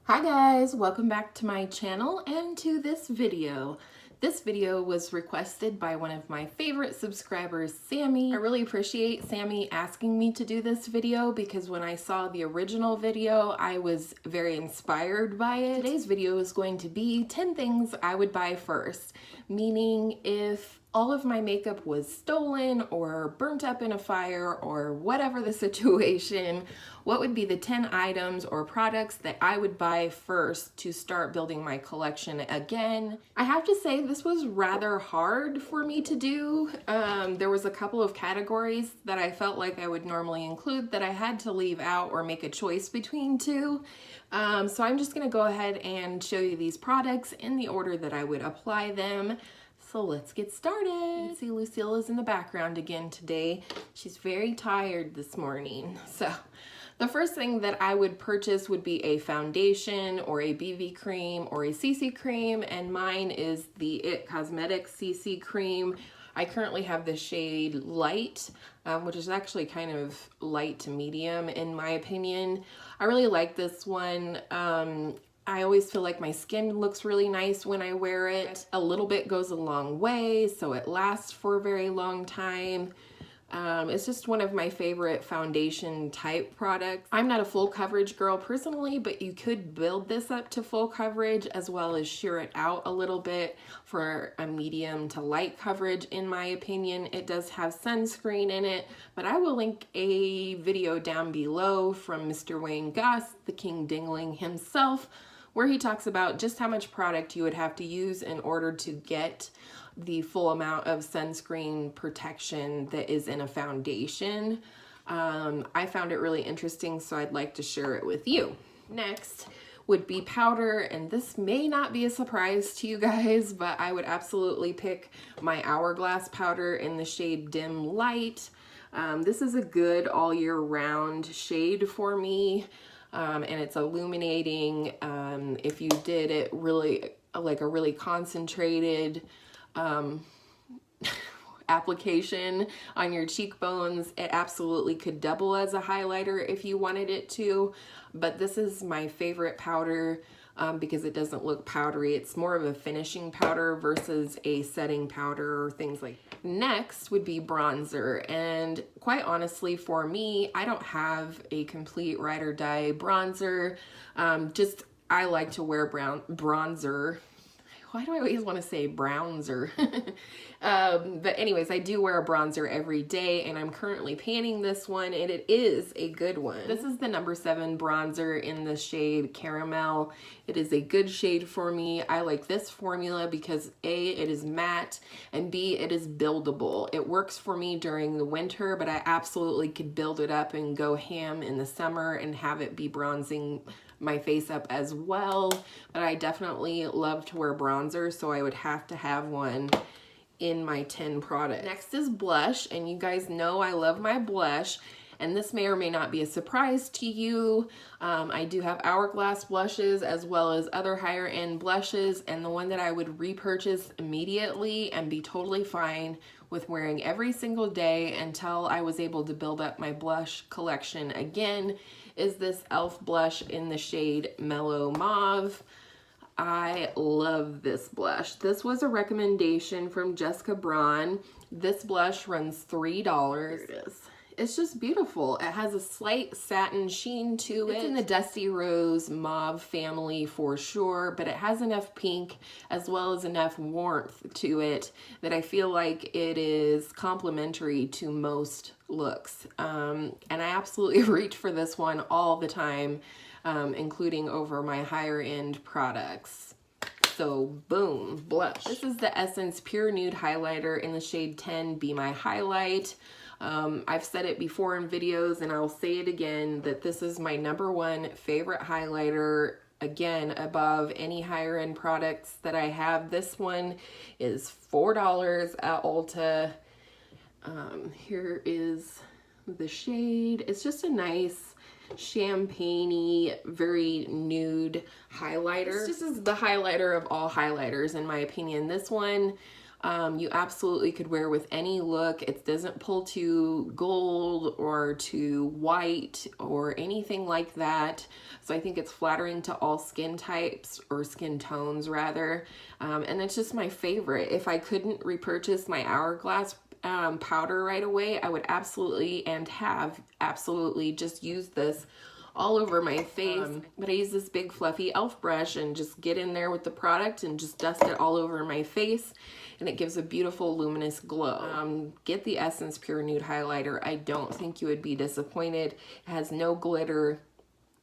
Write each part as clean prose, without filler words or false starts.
Hi guys, welcome back to my channel and to this video. This video was requested by one of my favorite subscribers, Sami. I really appreciate Sami asking me to do this video because when I saw the original video, I was very inspired by it. Today's video is going to be 10 things I would buy first, meaning if all of my makeup was stolen or burnt up in a fire or whatever the situation, what would be the 10 items or products that I would buy first to start building my collection again? I have to say this was rather hard for me to do. There was a couple of categories that I felt like I would normally include that I had to leave out or make a choice between two. So I'm just gonna go ahead and show you these products in the order that I would apply them. So let's get started. You can see Lucille is in the background again today. She's very tired this morning. So the first thing that I would purchase would be a foundation or a BB cream or a CC cream, and mine is the IT Cosmetics CC cream. I currently have the shade Light, which is actually kind of light to medium in my opinion. I really like this one. I always feel like my skin looks really nice when I wear it. A little bit goes a long way, so it lasts for a very long time. It's just one of my favorite foundation type products. I'm not a full coverage girl personally, but you could build this up to full coverage as well as sheer it out a little bit for a medium to light coverage in my opinion. It does have sunscreen in it, but I will link a video down below from Mr. Wayne Goss, the King Dingling himself, where he talks about just how much product you would have to use in order to get the full amount of sunscreen protection that is in a foundation. I found it really interesting, so I'd like to share it with you. Next would be powder, and this may not be a surprise to you guys, but I would absolutely pick my Hourglass powder in the shade Dim Light. This is a good all year round shade for me. And it's illuminating. If you did it really like a really concentrated application on your cheekbones, it absolutely could double as a highlighter if you wanted it to. But this is my favorite powder because it doesn't look powdery. It's more of a finishing powder versus a setting powder or things like that. Next would be bronzer, and quite honestly for me, I don't have a complete ride or die bronzer. I like to wear bronzer. Why do I always want to say brownser? But anyways, I do wear a bronzer every day, and I'm currently panning this one, and it is a good one. This is the number 7 bronzer in the shade Caramel. It is a good shade for me. I like this formula because A, it is matte, and B, it is buildable. It works for me during the winter, but I absolutely could build it up and go ham in the summer and have it be bronzing my face up as well. But I definitely love to wear bronzer, so I would have to have one in my 10 products. Next is blush, and you guys know I love my blush, and this may or may not be a surprise to you. I do have Hourglass blushes as well as other higher end blushes, and the one that I would repurchase immediately and be totally fine with wearing every single day until I was able to build up my blush collection again is this e.l.f. blush in the shade Mellow Mauve. I love this blush. This was a recommendation from Jessica Braun. This blush runs $3. Here it is. It's just beautiful. It has a slight satin sheen to it. It's in the Dusty Rose Mauve family for sure, but it has enough pink as well as enough warmth to it that I feel like it is complementary to most looks. And I absolutely reach for this one all the time, including over my higher end products. So boom, blush. This is the Essence Pure Nude Highlighter in the shade 10 Be My Highlight. I've said it before in videos and I'll say it again that this is my #1 favorite highlighter, again above any higher end products that I have. This one is $4 at Ulta. Here is the shade. It's just a nice champagne-y, very nude highlighter. This is the highlighter of all highlighters in my opinion. This one You absolutely could wear with any look. It doesn't pull to gold or to white or anything like that. So I think it's flattering to all skin types, or skin tones rather. And it's just my favorite. If I couldn't repurchase my Hourglass powder right away, I would absolutely, and have absolutely, just use this all over my face. But I use this big fluffy e.l.f. brush and just get in there with the product and just dust it all over my face, and it gives a beautiful luminous glow. Get the Essence Pure Nude Highlighter. I don't think you would be disappointed. It has no glitter.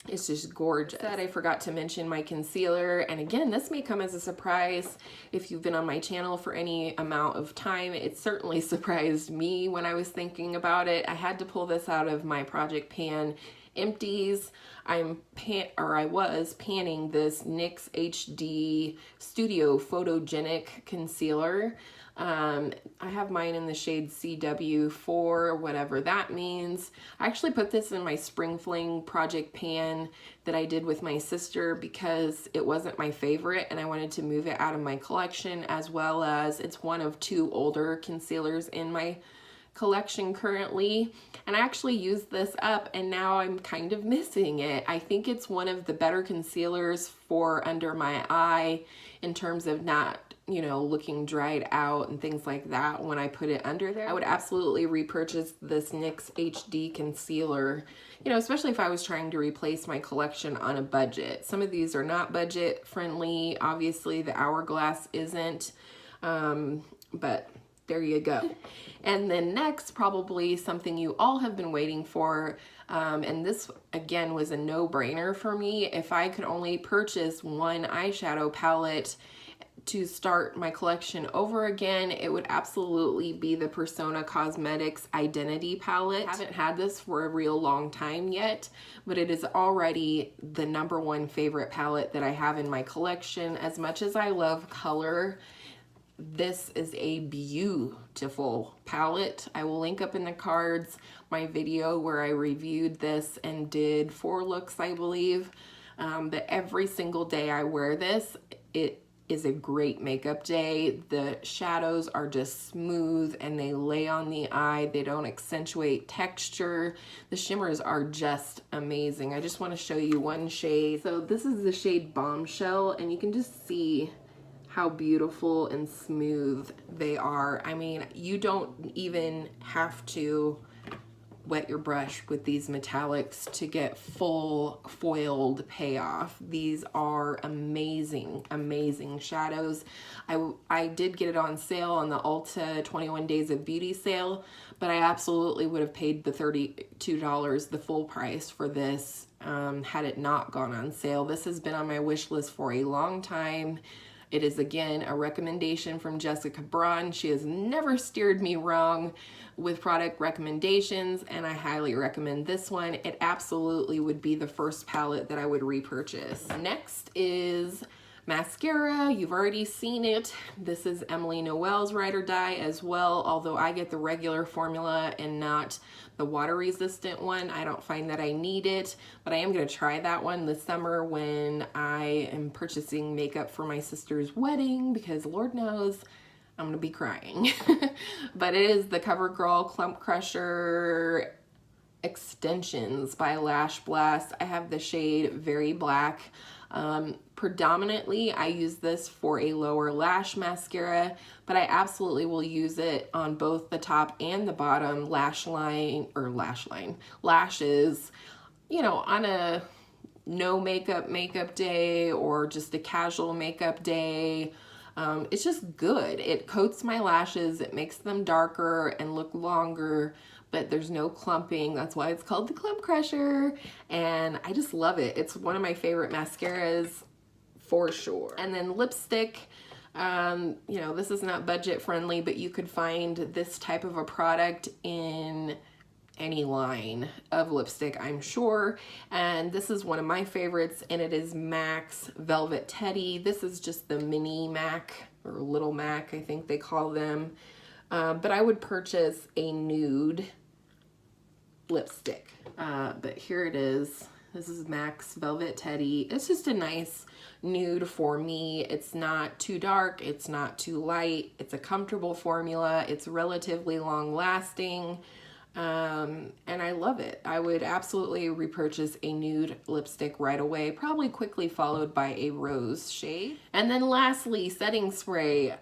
It's just gorgeous. That I forgot to mention my concealer, and again, this may come as a surprise if you've been on my channel for any amount of time. It certainly surprised me when I was thinking about it. I had to pull this out of my Project Pan empties. I was panning this NYX HD Studio Photogenic Concealer. I have mine in the shade CW4, whatever that means. I actually put this in my Spring Fling Project Pan that I did with my sister because it wasn't my favorite and I wanted to move it out of my collection, as well as it's one of 2 older concealers in my collection currently, and I actually used this up and now I'm kind of missing it. I think it's one of the better concealers for under my eye in terms of not, you know, looking dried out and things like that when I put it under there. I would absolutely repurchase this NYX HD concealer, you know, especially if I was trying to replace my collection on a budget. Some of these are not budget friendly. Obviously the Hourglass isn't, but there you go. And then next, probably something you all have been waiting for, and this again was a no-brainer for me. If I could only purchase one eyeshadow palette to start my collection over again, it would absolutely be the Persona Cosmetics Identity palette. I haven't had this for a real long time yet, but it is already the #1 favorite palette that I have in my collection. As much as I love color, this is a beautiful palette. I will link up in the cards my video where I reviewed this and did 4 looks, I believe. But every single day I wear this, it is a great makeup day. The shadows are just smooth and they lay on the eye. They don't accentuate texture. The shimmers are just amazing. I just want to show you one shade. So this is the shade Bombshell, and you can just see how beautiful and smooth they are. I mean, you don't even have to wet your brush with these metallics to get full foiled payoff. These are amazing, amazing shadows. I did get it on sale on the Ulta 21 Days of Beauty sale, but I absolutely would have paid the $32, the full price for this, had it not gone on sale. This has been on my wish list for a long time. It is, again, a recommendation from Jessica Braun. She has never steered me wrong with product recommendations, and I highly recommend this one. It absolutely would be the first palette that I would repurchase. Next is mascara. You've already seen it. This is Emily Noel's Ride or Die as well, although I get the regular formula and not the water resistant one. I don't find that I need it, but I am going to try that one this summer when I am purchasing makeup for my sister's wedding, because Lord knows I'm going to be crying. But it is the CoverGirl Clump Crusher Extensions by Lash Blast. I have the shade Very Black. Predominantly I use this for a lower lash mascara, but I absolutely will use it on both the top and the bottom lashes, you know, on a no makeup day or just a casual makeup day. It's just good. It coats my lashes, it makes them darker and look longer, but there's no clumping. That's why it's called the Clump Crusher, and I just love it. It's one of my favorite mascaras for sure. And then lipstick, you know, this is not budget friendly, but you could find this type of a product in any line of lipstick, I'm sure. And this is one of my favorites, and it is MAC's Velvet Teddy. This is just the mini MAC, or little MAC, I think they call them. But I would purchase a nude lipstick. But here it is. This is MAC's Velvet Teddy. It's just a nice nude for me. It's not too dark, it's not too light. It's a comfortable formula. It's relatively long lasting. And I love it. I would absolutely repurchase a nude lipstick right away, probably quickly followed by a rose shade. And then lastly, setting spray.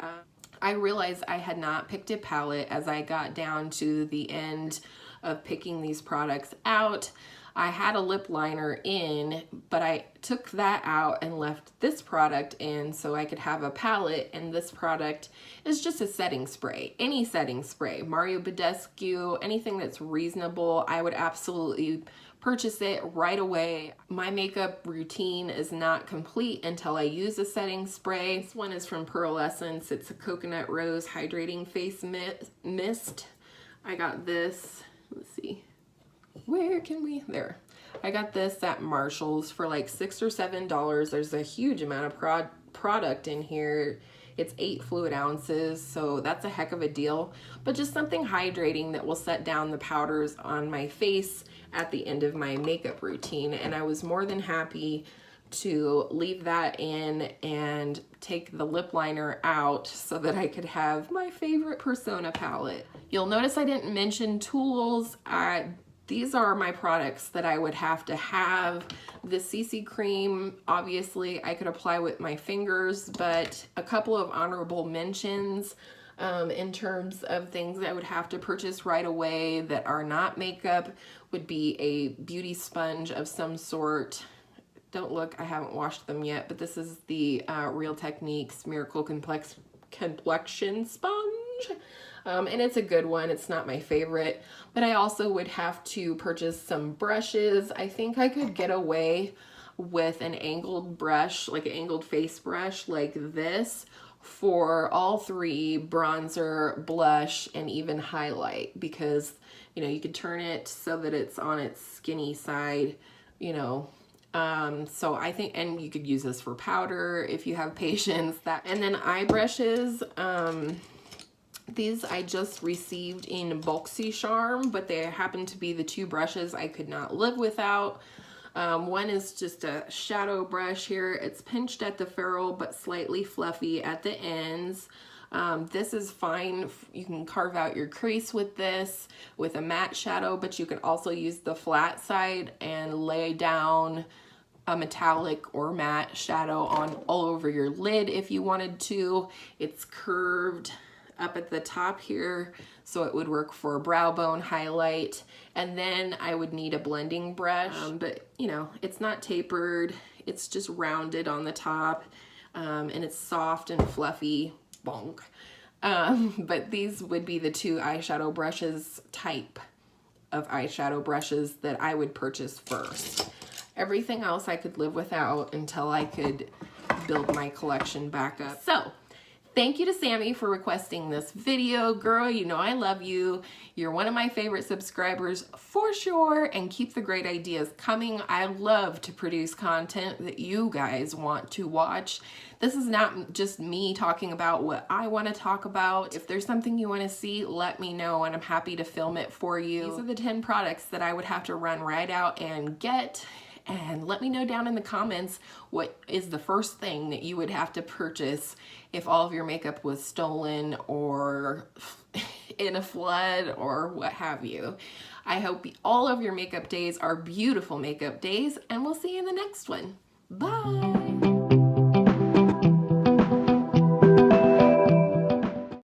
I realized I had not picked a palette as I got down to the end of picking these products out. I had a lip liner in, but I took that out and left this product in so I could have a palette, and this product is just a setting spray. Any setting spray, Mario Badescu, anything that's reasonable, I would absolutely purchase it right away. My makeup routine is not complete until I use a setting spray. This one is from Pearlessence. It's a Coconut Rose Hydrating Face Mist. I got this, let's see. Where can we, there. I got this at Marshall's for like $6 or $7. There's a huge amount of product in here. It's 8 fluid ounces, so that's a heck of a deal. But just something hydrating that will set down the powders on my face at the end of my makeup routine. And I was more than happy to leave that in and take the lip liner out so that I could have my favorite Persona palette. You'll notice I didn't mention tools. These are my products that I would have to have. The CC cream, obviously I could apply with my fingers, but a couple of honorable mentions in terms of things I would have to purchase right away that are not makeup would be a beauty sponge of some sort. Don't look, I haven't washed them yet, but this is the Real Techniques Miracle Complexion Sponge. And it's a good one. It's not my favorite, but I also would have to purchase some brushes. I think I could get away with an angled brush, like an angled face brush like this for all three: bronzer, blush, and even highlight, because, you know, you could turn it so that it's on its skinny side, you know. So I think, and you could use this for powder if you have patience. And then eye brushes. These I just received in BoxyCharm, but they happen to be the 2 brushes I could not live without. One is just a shadow brush here. It's pinched at the ferrule, but slightly fluffy at the ends. This is fine. You can carve out your crease with this with a matte shadow, but you can also use the flat side and lay down a metallic or matte shadow on all over your lid if you wanted to. It's curved up at the top here, so it would work for a brow bone highlight. And then I would need a blending brush, but you know, it's not tapered, it's just rounded on the top, and it's soft and fluffy. Bonk. But these would be the 2 eyeshadow brushes, type of eyeshadow brushes that I would purchase first. Everything else I could live without until I could build my collection back up. So thank you to Sami for requesting this video. Girl, you know I love you. You're one of my favorite subscribers for sure, and keep the great ideas coming. I love to produce content that you guys want to watch. This is not just me talking about what I want to talk about. If there's something you want to see, let me know and I'm happy to film it for you. These are the 10 products that I would have to run right out and get. And let me know down in the comments what is the first thing that you would have to purchase if all of your makeup was stolen or in a flood or what have you. I hope all of your makeup days are beautiful makeup days, and we'll see you in the next one. Bye!